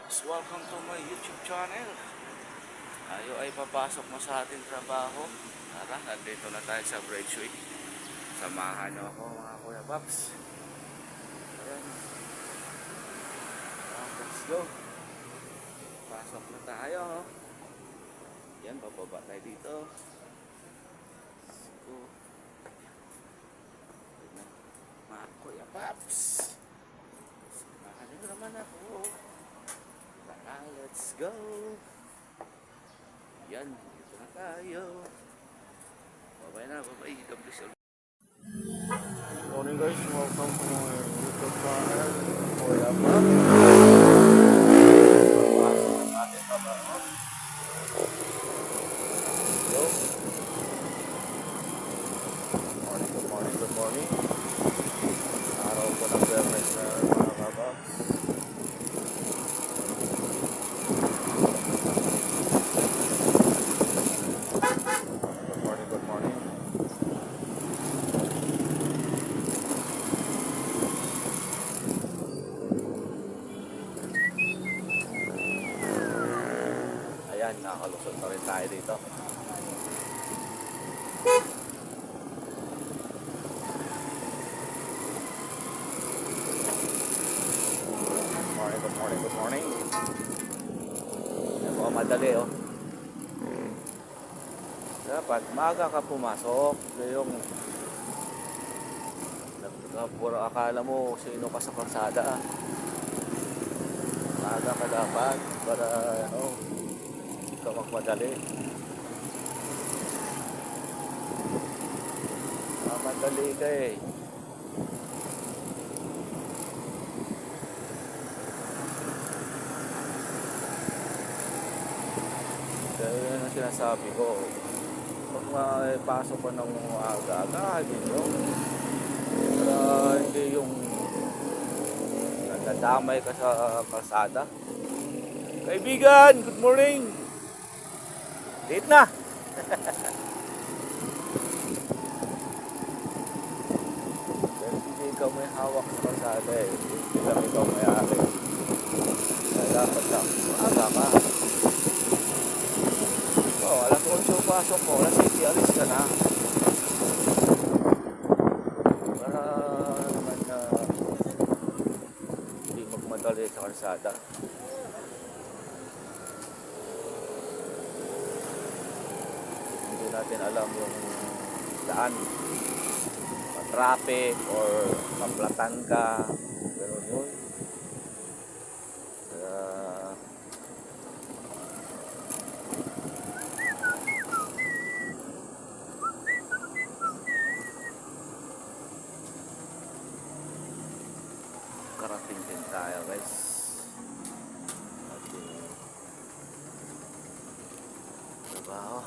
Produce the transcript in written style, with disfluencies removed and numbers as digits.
Kapaps, welcome to my YouTube channel. Tayo ay papasok mo sa ating trabaho. Tara, nandito na tayo sa Bridgeway. Samahan niyo ako mga Kuya Paps. Ayan. Let's go. Pasok na tayo. Yan, bababa tayo dito. Let's go. Mga Kuya Paps, samahan niyo naman ako. Let's go. Yan, dito na tayo. Bye-bye na, bye-bye. God bless you. Morning guys, welcome to my YouTube channel. Kuya Pa. Pasok ang ating trabaho. Hello. Good morning, good morning. Araw ko ng Bernes na mga kababs. Good morning. Ayan, nakalusot na rin tayo dito. Good morning. Yan po, madali oh. Dapat maaga ka pumasok. Yung puro akala mo sino ka sa kalsada. Maaga ka dapat para hindi ka magmadali. Madali ka eh. Kaya yun ang sinasabi ko. Pag pasok ko ng aga-aga, para hindi yung nadadamay ka sa kalsada. Kaibigan, good morning! Late na! Dahil hindi ikaw may hawak sa kalsada eh. Hindi lang ikaw may ari. Kaya dapat lang, maaga ka. Alas 8 pasok mo, alas 7 alis ka na. Para naman na hindi magmadali sa kalsada. Hindi natin alam yung daan, ma-traffic or maplatan ka, gano'n yun. Karating din tayo guys. Okay. Trabaho.